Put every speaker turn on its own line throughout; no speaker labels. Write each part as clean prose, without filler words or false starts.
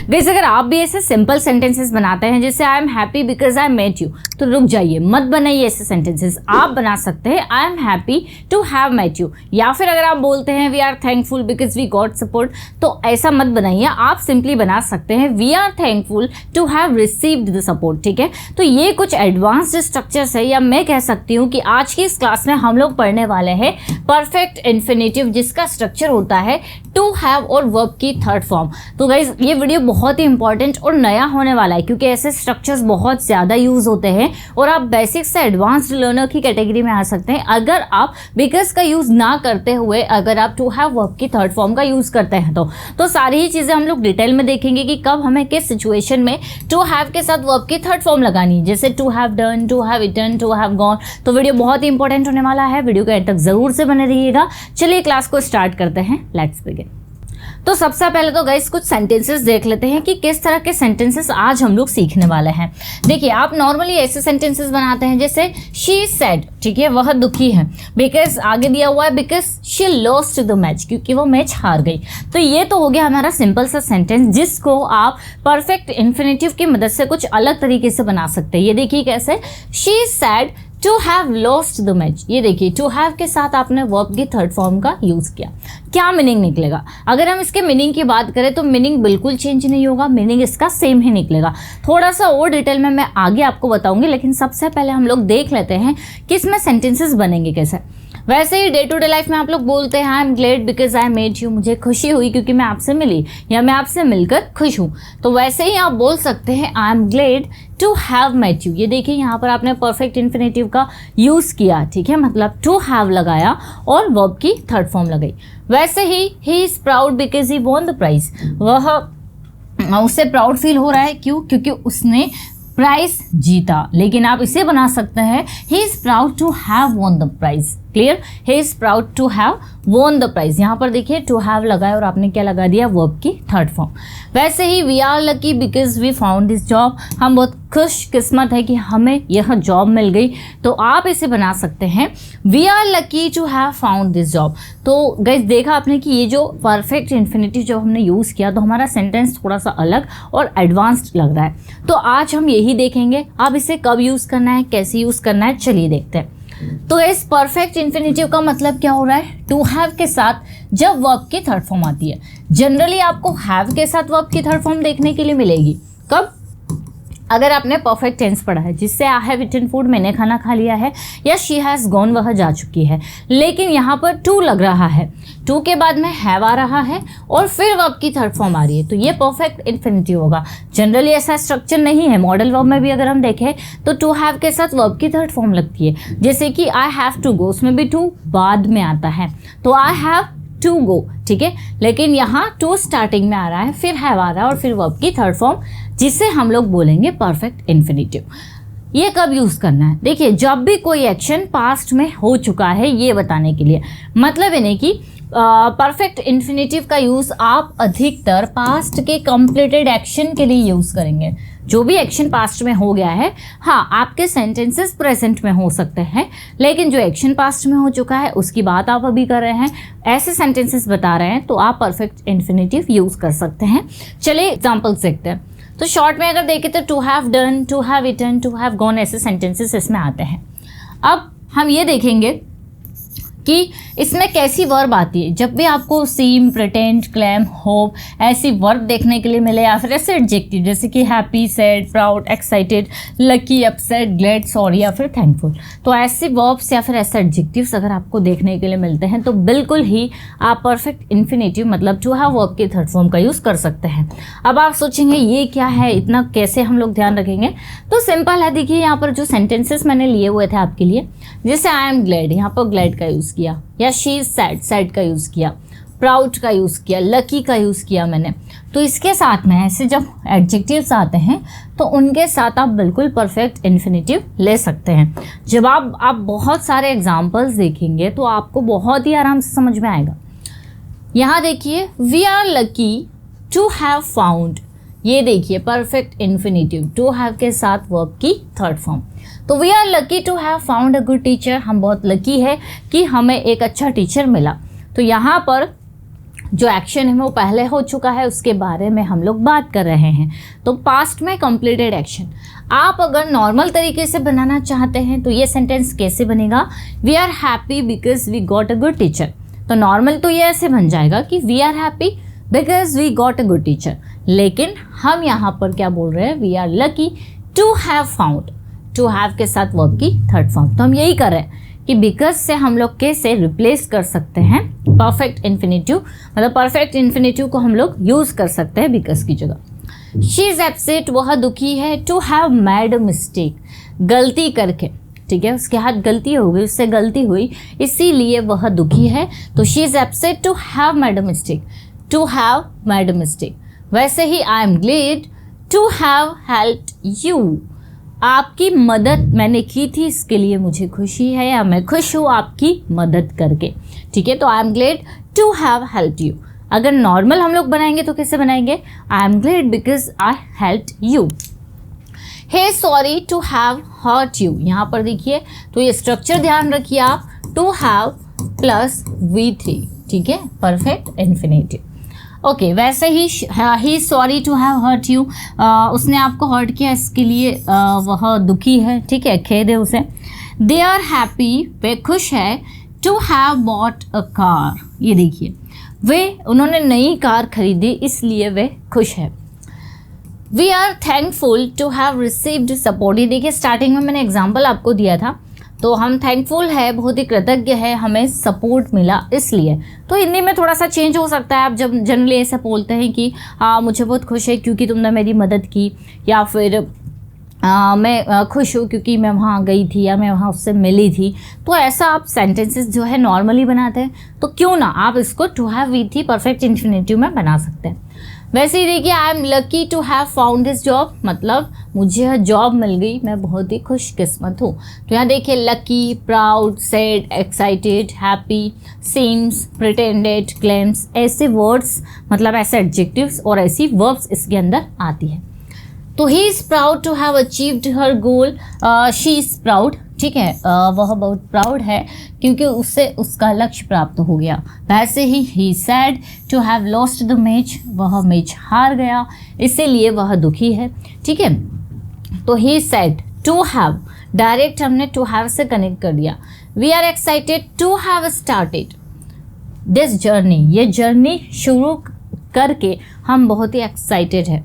Guys अगर आप भी ऐसे सिंपल सेंटेंसेस बनाते हैं जैसे I am happy because I met you, तो रुक जाइए, मत बनाइए ऐसे सेंटेंसेस। आप बना सकते हैं I am happy to have met you, या फिर अगर आप बोलते हैं we are thankful because we got support, तो ऐसा मत बनाइए। आप सिंपली बना सकते हैं we are thankful to have received the support. ठीक है, तो ये कुछ एडवांस्ड स्ट्रक्चर्स है, या मैं कह सकती हूँ कि आज की इस क्लास में हम लोग पढ़ने वाले हैं परफेक्ट इन्फिनेटिव, जिसका स्ट्रक्चर होता है टू हैव और वर्ब की थर्ड फॉर्म। तो गाइज ये वीडियो बहुत ही इंपॉर्टेंट और नया होने वाला है, क्योंकि ऐसे स्ट्रक्चर्स बहुत ज़्यादा यूज होते हैं और आप बेसिक से एडवांस्ड लर्नर की कैटेगरी में आ सकते हैं अगर आप बिकॉज का यूज़ ना करते हुए अगर आप टू हैव वर्ब की थर्ड फॉर्म का यूज़ करते हैं। तो सारी ही चीज़ें हम लोग डिटेल में देखेंगे कि कब हमें किस सिचुएशन में टू हैव के साथ वर्ब की थर्ड फॉर्म लगानी है, जैसे to have done, to have eaten, to have gone. तो वीडियो बहुत ही इंपॉर्टेंट होने वाला है, वीडियो के एंड तक जरूर से बने रहिएगा। चलिए क्लास को स्टार्ट करते हैं, लेट्स बिगिन। तो सबसे पहले तो गाइस कुछ सेंटेंसेस देख लेते हैं कि किस तरह के सेंटेंसेस आज हम लोग सीखने वाले हैं। देखिए आप नॉर्मली ऐसे सेंटेंसेस बनाते हैं जैसे शी सेड, ठीक है, वह दुखी है, बिकॉज आगे दिया हुआ है because she lost the match, क्योंकि वो मैच हार गई। तो ये तो हो गया हमारा सिंपल सा सेंटेंस, जिसको आप परफेक्ट इन्फिनेटिव की मदद से कुछ अलग तरीके से बना सकते हैं। ये देखिए कैसे, she said to have lost the match. ये देखिए टू हैव के साथ आपने वर्ब की थर्ड फॉर्म का यूज किया, क्या मीनिंग निकलेगा? अगर हम इसके मीनिंग की बात करें तो मीनिंग बिल्कुल चेंज नहीं होगा, मीनिंग इसका सेम ही निकलेगा। थोड़ा सा और डिटेल में मैं आगे आपको बताऊंगी, लेकिन सबसे पहले हम लोग देख लेते हैं कि इसमें सेंटेंसेस बनेंगे कैसे। वैसे ही डे टू डे लाइफ में आप लोग बोलते हैं I am glad because I met you, मुझे खुशी हुई क्योंकि मैं आपसे मिली, या मैं आपसे मिलकर खुश हूँ। तो वैसे ही आप बोल सकते हैं I am glad to have met you. ये देखिए यहाँ पर आपने परफेक्ट इन्फिनेटिव का यूज़ किया, ठीक है, मतलब टू हैव लगाया और वर्ब की थर्ड फॉर्म लगाई। वैसे ही is proud because he won the prize, वह उससे प्राउड फील हो रहा है, क्यों? क्योंकि उसने प्राइज जीता। लेकिन आप इसे बना सकते हैं he is proud to have won the prize. Clear, he is proud to have won the prize. यहाँ पर देखिए टू हैव लगाया और आपने क्या लगा दिया, वर्ब की थर्ड फॉर्म। वैसे ही we are lucky because we found this job, हम बहुत खुश किस्मत है कि हमें यह जॉब मिल गई। तो आप इसे बना सकते हैं we are lucky to have found this job. तो गाइस देखा आपने कि ये जो परफेक्ट इन्फिनेटिव जब हमने यूज़ किया तो हमारा सेंटेंस थोड़ा सा अलग और एडवांस्ड लग रहा है। तो आज हम यही देखेंगे, अब इसे कब यूज़ करना है, कैसे यूज़ करना है, चलिए देखते हैं। तो इस परफेक्ट इन्फिनेटिव का मतलब क्या हो रहा है, टू हैव के साथ जब वर्ब की थर्ड फॉर्म आती है। जनरली आपको हैव के साथ वर्ब की थर्ड फॉर्म देखने के लिए मिलेगी कब? अगर आपने परफेक्ट टेंस पढ़ा है, जिससे आई हैव इटन फूड, मैंने खाना खा लिया है, या शी हैज़ गॉन, वह जा चुकी है। लेकिन यहाँ पर टू लग रहा है, टू के बाद में हैव आ रहा है और फिर वर्ब की थर्ड फॉर्म आ रही है, तो ये परफेक्ट इन्फिनेटिव होगा। जनरली ऐसा स्ट्रक्चर नहीं है, मॉडल वर्ब में भी अगर हम देखें तो टू हैव के साथ वर्ब की थर्ड फॉर्म लगती है। जैसे कि आई हैव टू गो, उसमें भी टू बाद में आता है, तो आई हैव टू गो, ठीक है। लेकिन यहाँ टू स्टार्टिंग में आ रहा है, फिर हैव आ रहा है और फिर वर्ब की थर्ड फॉर्म, जिसे हम लोग बोलेंगे परफेक्ट इन्फिनेटिव। ये कब यूज़ करना है? देखिए जब भी कोई एक्शन पास्ट में हो चुका है ये बताने के लिए, मतलब यानी कि परफेक्ट इन्फिनेटिव का यूज़ आप अधिकतर पास्ट के कंप्लीटेड एक्शन के लिए यूज़ करेंगे। जो भी एक्शन पास्ट में हो गया है, हाँ आपके सेंटेंसेस प्रेजेंट में हो सकते हैं, लेकिन जो एक्शन पास्ट में हो चुका है उसकी बात आप अभी कर रहे हैं, ऐसे सेंटेंसेस बता रहे हैं, तो आप परफेक्ट इन्फिनेटिव यूज़ कर सकते हैं। चलिए एग्जाम्पल्स देखते हैं। तो शॉर्ट में अगर देखें तो to have done, to have eaten, to have gone, ऐसे सेंटेंसेस इसमें आते हैं। अब हम ये देखेंगे कि इसमें कैसी वर्ब आती है। जब भी आपको सीम, प्रिटेंड, क्लेम, होप ऐसी वर्ब देखने के लिए मिले, या फिर ऐसे एडजेक्टिव जैसे कि happy, sad, proud, excited, lucky, upset, glad, sorry या फिर थैंकफुल, तो ऐसी वर्ब्स या फिर ऐसे एडजेक्टिव्स अगर आपको देखने के लिए मिलते हैं तो बिल्कुल ही आप परफेक्ट इन्फिनेटिव मतलब टू हैव वर्ब के थर्ड फॉर्म का यूज़ कर सकते हैं। अब आप सोचेंगे ये क्या है, इतना कैसे हम लोग ध्यान रखेंगे? तो सिंपल है, देखिए यहाँ पर जो सेंटेंसेस मैंने लिए हुए थे आपके लिए, जैसे आई एम ग्लैड, यहाँ पर ग्लैड का यूज़ किया, या शी इज सैड, सैड का यूज़ किया, प्राउड का यूज़ किया, लकी का यूज़ किया मैंने। तो इसके साथ में ऐसे जब एडजेक्टिव्स आते हैं तो उनके साथ आप बिल्कुल परफेक्ट इन्फिनेटिव ले सकते हैं। जब आप बहुत सारे एग्जाम्पल्स देखेंगे तो आपको बहुत ही आराम से समझ में आएगा। यहाँ देखिए we are lucky to have found, ये देखिए परफेक्ट इन्फिनेटिव, टू हैव के साथ वर्ब की थर्ड फॉर्म। तो we are lucky to have found a good teacher, हम बहुत लकी है कि हमें एक अच्छा टीचर मिला। तो यहाँ पर जो एक्शन है वो पहले हो चुका है, उसके बारे में हम लोग बात कर रहे हैं। तो पास्ट में कंप्लीटेड एक्शन। आप अगर नॉर्मल तरीके से बनाना चाहते हैं तो ये सेंटेंस कैसे बनेगा, we are happy because we got a good teacher. तो नॉर्मल तो ये ऐसे बन जाएगा कि we are happy because we got a good teacher, लेकिन हम यहाँ पर क्या बोल रहे हैं, we are lucky to have found. To have के साथ वर्ब की थर्ड फॉर्म। तो हम यही कर रहे हैं कि बिकॉज से हम लोग कैसे रिप्लेस कर सकते हैं परफेक्ट इन्फिनेटिव, मतलब परफेक्ट इन्फिनेटिव को हम लोग यूज कर सकते हैं बिकॉज की जगह। शी इज अपसेट, वह दुखी है, to have made a mistake, गलती करके, ठीक है, उसके हाथ गलती हो गई, उससे गलती हुई, इसीलिए वह दुखी है। तो she is upset to have made a mistake, to have made a mistake. वैसे ही I am glad to have helped you, आपकी मदद मैंने की थी, इसके लिए मुझे खुशी है या मैं खुश हूँ आपकी मदद करके, ठीक है। तो I am glad to have helped you. अगर नॉर्मल हम लोग बनाएंगे तो कैसे बनाएंगे, I am glad because I helped you. Hey sorry to have hurt you, यहाँ पर देखिए तो ये स्ट्रक्चर ध्यान रखिए आप, टू हैव प्लस V3, ठीक है, परफेक्ट इन्फिनेटिव। ओके वैसे ही sorry to have hurt you, उसने आपको हर्ट किया, इसके लिए वह दुखी है, ठीक है, खेद है उसे। दे आर हैप्पी, वे खुश है, to have bought a car, ये देखिए उन्होंने नई कार खरीदी इसलिए वे खुश है। We are thankful to have received support, ये देखिए स्टार्टिंग में मैंने एग्जाम्पल आपको दिया था, तो हम थैंकफुल है, बहुत ही कृतज्ञ है, हमें सपोर्ट मिला इसलिए। तो हिंदी में थोड़ा सा चेंज हो सकता है, आप जब जनरली ऐसे बोलते हैं कि मुझे बहुत खुश है क्योंकि तुमने मेरी मदद की, या फिर मैं खुश हूँ क्योंकि मैं वहाँ गई थी या मैं वहाँ उससे मिली थी। तो ऐसा आप सेंटेंसेस जो है नॉर्मली बनाते हैं, तो क्यों ना आप इसको to have V3 perfect infinitive में बना सकते हैं। वैसे ही देखिए I am lucky to have found this job, मतलब मुझे यह जॉब मिल गई, मैं बहुत ही खुशकिस्मत हूँ। तो यहाँ देखिए lucky, proud, sad, excited, happy, seems, pretended, claims, ऐसे वर्ड्स, मतलब ऐसे एडजेक्टिव्स और ऐसी वर्ब्स इसके अंदर आती है। तो he is proud to have achieved her goal, she is proud, ठीक है, वह बहुत प्राउड है क्योंकि उससे उसका लक्ष्य प्राप्त हो गया। वैसे ही sad to have lost the match, वह मैच हार गया इसीलिए वह दुखी है, ठीक है। तो he sad to have, direct हमने टू हैव से कनेक्ट कर दिया। We are excited to have started this journey, ये जर्नी शुरू करके हम बहुत ही एक्साइटेड है।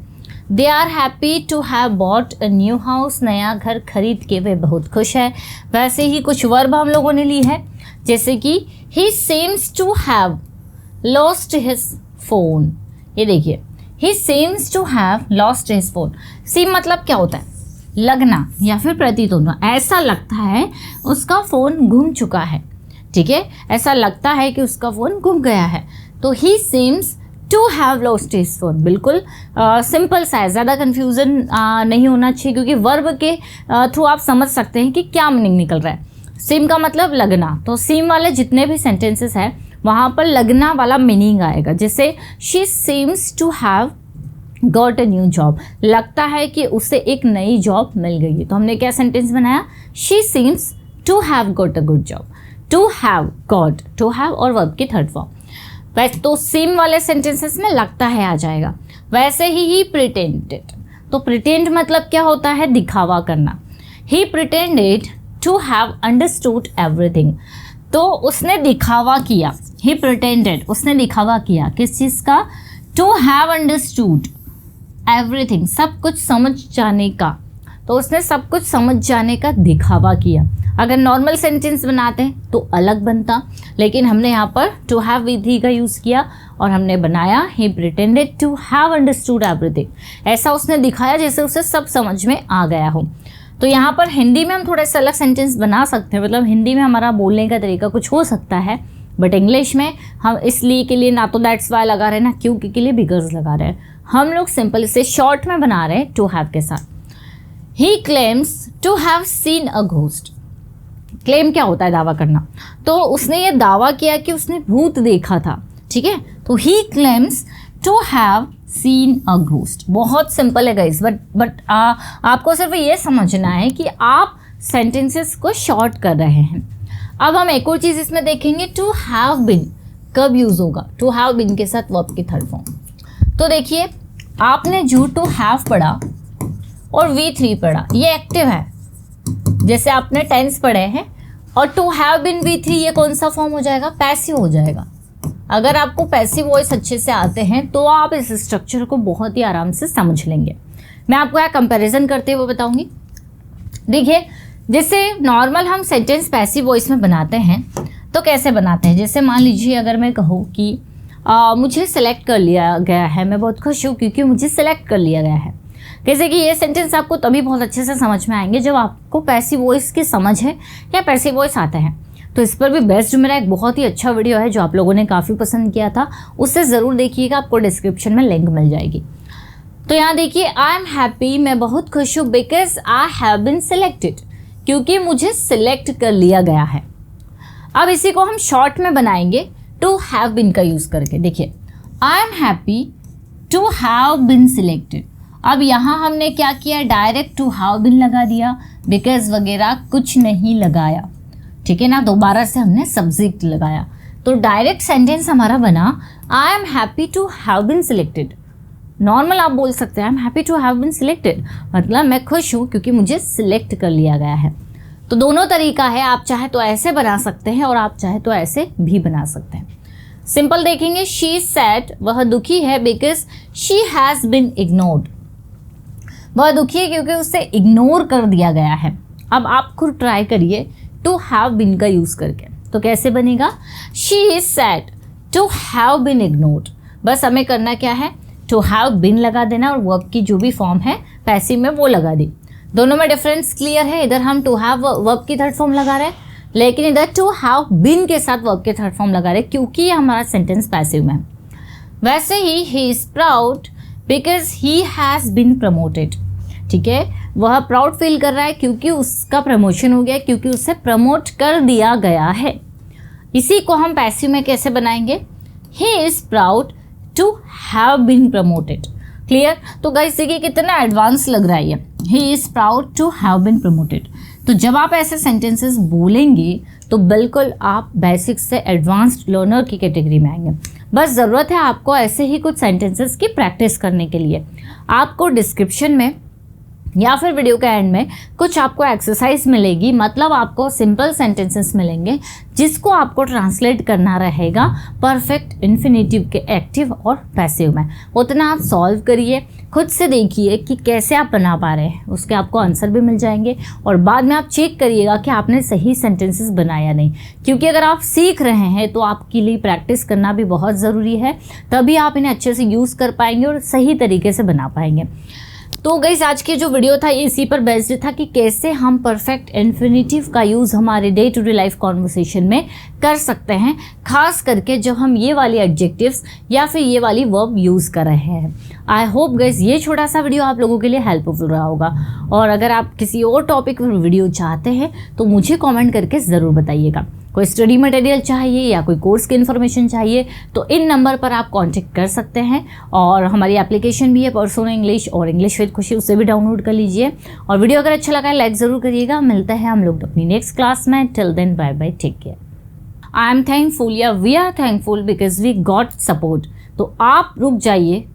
They are happy to have bought a new house, नया घर खरीद के वे बहुत खुश है। वैसे ही कुछ वर्ब हम लोगों ने ली है, जैसे कि he seems to have lost his phone, ये देखिए he seems to have lost his phone. Seem मतलब क्या होता है, लगना या फिर प्रतीत होना, ऐसा लगता है उसका फ़ोन गुम चुका है, ठीक है, ऐसा लगता है कि उसका फ़ोन गुम गया है। तो he seems to have lost his phone, बिल्कुल सिंपल सा है, ज़्यादा कन्फ्यूज़न नहीं होना चाहिए क्योंकि वर्ब के थ्रू आप समझ सकते हैं कि क्या मीनिंग निकल रहा है। सिम का मतलब लगना, तो सिम वाले जितने भी सेंटेंसेस हैं वहाँ पर लगना वाला मीनिंग आएगा। जैसे she seems to have got a new job, लगता है कि उसे एक नई जॉब मिल गई है। तो हमने क्या सेंटेंस बनाया, she seems to have got a good job, to have got, to have और वर्ब की थर्ड फॉर्म। वैसे तो सेम वाले सेंटेंसेस में लगता है आ जाएगा। वैसे ही प्रिटेंडेड, तो प्रिटेंड मतलब क्या होता है, दिखावा करना। He pretended to have understood everything, तो उसने दिखावा किया। ही प्रिटेंडेड, उसने दिखावा किया किस चीज़ का, टू हैव अंडरस्टूड एवरीथिंग, सब कुछ समझ जाने का। तो उसने सब कुछ समझ जाने का दिखावा किया। अगर नॉर्मल सेंटेंस बनाते हैं तो अलग बनता, लेकिन हमने यहाँ पर टू हैव V3 का यूज़ किया और हमने बनाया he pretended to have understood everything, ऐसा उसने दिखाया जैसे उसे सब समझ में आ गया हो। तो यहाँ पर हिंदी में हम थोड़े से अलग सेंटेंस बना सकते हैं, मतलब हिंदी में हमारा बोलने का तरीका कुछ हो सकता है, बट इंग्लिश में हम इसलिए के लिए ना तो दैट्स वाई लगा रहे हैं ना क्योंकि के लिए बिकॉज लगा रहे हैं, हम लोग सिंपल इसे शॉर्ट में बना रहे हैं टू हैव के साथ। He claims to have seen a ghost, claim क्या होता है, दावा करना, तो उसने ये दावा किया कि उसने भूत देखा था, ठीक है। तो he claims to have seen a ghost, बहुत सिंपल है गाइस, बट आपको सिर्फ ये समझना है कि आप सेंटेंसेस को शॉर्ट कर रहे हैं। अब हम एक और चीज़ इसमें देखेंगे, टू हैव बिन, कब यूज होगा? टू हैव बीन के साथ वर्ब की थर्ड फॉर्म। तो देखिए, आपने जो टू हैव पढ़ा और V3 पढ़ा, ये एक्टिव है, जैसे आपने टेंस पढ़े हैं, और टू हैव बीन V3 ये कौन सा फॉर्म हो जाएगा? पैसिव हो जाएगा। अगर आपको पैसिव वॉइस अच्छे से आते हैं तो आप इस स्ट्रक्चर को बहुत ही आराम से समझ लेंगे। मैं आपको यहाँ कंपैरिजन करते हुए बताऊंगी। देखिए, जैसे नॉर्मल हम सेंटेंस पैसिव वॉइस में बनाते हैं तो कैसे बनाते हैं? जैसे मान लीजिए अगर मैं कहूँ कि मुझे सेलेक्ट कर लिया गया है, मैं बहुत खुश हूँ क्योंकि मुझे सेलेक्ट कर लिया गया है। जैसे कि ये सेंटेंस आपको तभी बहुत अच्छे से समझ में आएंगे जब आपको पैसिव वॉइस की समझ है या पैसिव वॉइस आता है। तो इस पर भी बेस्ट मेरा एक बहुत ही अच्छा वीडियो है जो आप लोगों ने काफ़ी पसंद किया था, उससे ज़रूर देखिएगा, आपको डिस्क्रिप्शन में लिंक मिल जाएगी। तो यहाँ देखिए, आई एम हैप्पी, मैं बहुत खुश हूँ, because I have been selected, क्योंकि मुझे सिलेक्ट कर लिया गया है। अब इसी को हम शॉर्ट में बनाएंगे टू हैव बिन का यूज़ करके। देखिए, I am happy to have been selected. अब यहाँ हमने क्या किया? डायरेक्ट टू हैव बिन लगा दिया, बिकॉज वगैरह कुछ नहीं लगाया, ठीक है ना। दोबारा से हमने सब्जेक्ट लगाया, तो डायरेक्ट सेंटेंस हमारा बना I am happy to have been selected. Normal आप बोल सकते हैं I am happy to have been selected, मतलब मैं खुश हूँ क्योंकि मुझे सिलेक्ट कर लिया गया है। तो दोनों तरीका है, आप चाहे तो ऐसे बना सकते हैं और आप चाहे तो ऐसे भी बना सकते हैं। सिंपल देखेंगे, शी सैड, वह दुखी है, because she has been ignored, वह दुखी है क्योंकि उसे इग्नोर कर दिया गया है। अब आप खुद ट्राई करिए टू हैव बिन का यूज़ करके, तो कैसे बनेगा? She is sad to have been ignored. बस हमें करना क्या है? टू हैव बिन लगा देना और वर्ब की जो भी फॉर्म है पैसिव में वो लगा दी। दोनों में डिफरेंस क्लियर है? इधर हम टू हैव वर्ब की थर्ड फॉर्म लगा रहे हैं, लेकिन इधर टू हैव बिन के साथ वर्ब के थर्ड फॉर्म लगा रहे हैं क्योंकि ये हमारा सेंटेंस पैसिव में है। वैसे ही is proud because he has been promoted, ठीक है, वह प्राउड फील कर रहा है क्योंकि उसका प्रमोशन हो गया, क्योंकि उसे प्रमोट कर दिया गया है। इसी को हम पैसिव में कैसे बनाएंगे? He is proud to have been promoted. Clear? तो गाइस देखिए कितना एडवांस लग रहा है ये, he is proud to have been promoted. तो जब आप ऐसे सेंटेंसेस बोलेंगे तो बिल्कुल आप बेसिक से एडवांस्ड लर्नर की कैटेगरी में आएंगे। बस ज़रूरत है आपको ऐसे ही कुछ सेंटेंसेस की प्रैक्टिस करने के लिए। आपको डिस्क्रिप्शन में या फिर वीडियो के एंड में कुछ आपको एक्सरसाइज मिलेगी, मतलब आपको सिंपल सेंटेंसेस मिलेंगे जिसको आपको ट्रांसलेट करना रहेगा परफेक्ट इन्फिनेटिव के एक्टिव और पैसिव में। उतना आप सॉल्व करिए, खुद से देखिए कि कैसे आप बना पा रहे हैं, उसके आपको आंसर भी मिल जाएंगे और बाद में आप चेक करिएगा कि आपने सही सेंटेंसेस बनाया नहीं, क्योंकि अगर आप सीख रहे हैं तो आपके लिए प्रैक्टिस करना भी बहुत ज़रूरी है, तभी आप इन्हें अच्छे से यूज़ कर पाएंगे और सही तरीके से बना पाएंगे। तो गाइस आज के जो वीडियो था ये इसी पर बेस्ड था कि कैसे हम परफेक्ट इन्फिनेटिव का यूज़ हमारे day to day life conversation में कर सकते हैं, खास करके जब हम ये वाली एडजेक्टिव्स या फिर ये वाली वर्ब यूज़ कर रहे हैं। आई होप गाइस ये छोटा सा वीडियो आप लोगों के लिए हेल्पफुल रहा होगा, और अगर आप किसी और टॉपिक पर वीडियो चाहते हैं तो मुझे कॉमेंट करके ज़रूर बताइएगा। कोई स्टडी मटेरियल चाहिए या कोई कोर्स की इन्फॉर्मेशन चाहिए तो इन नंबर पर आप कांटेक्ट कर सकते हैं, और हमारी एप्लीकेशन भी है पर्सोना इंग्लिश और इंग्लिश विद खुशी, उसे भी डाउनलोड कर लीजिए। और वीडियो अगर अच्छा लगा है लाइक ज़रूर करिएगा। मिलते हैं हम लोग अपनी नेक्स्ट क्लास में। Till then bye bye, take care. I am thankful या we are thankful because we got support. तो आप रुक जाइए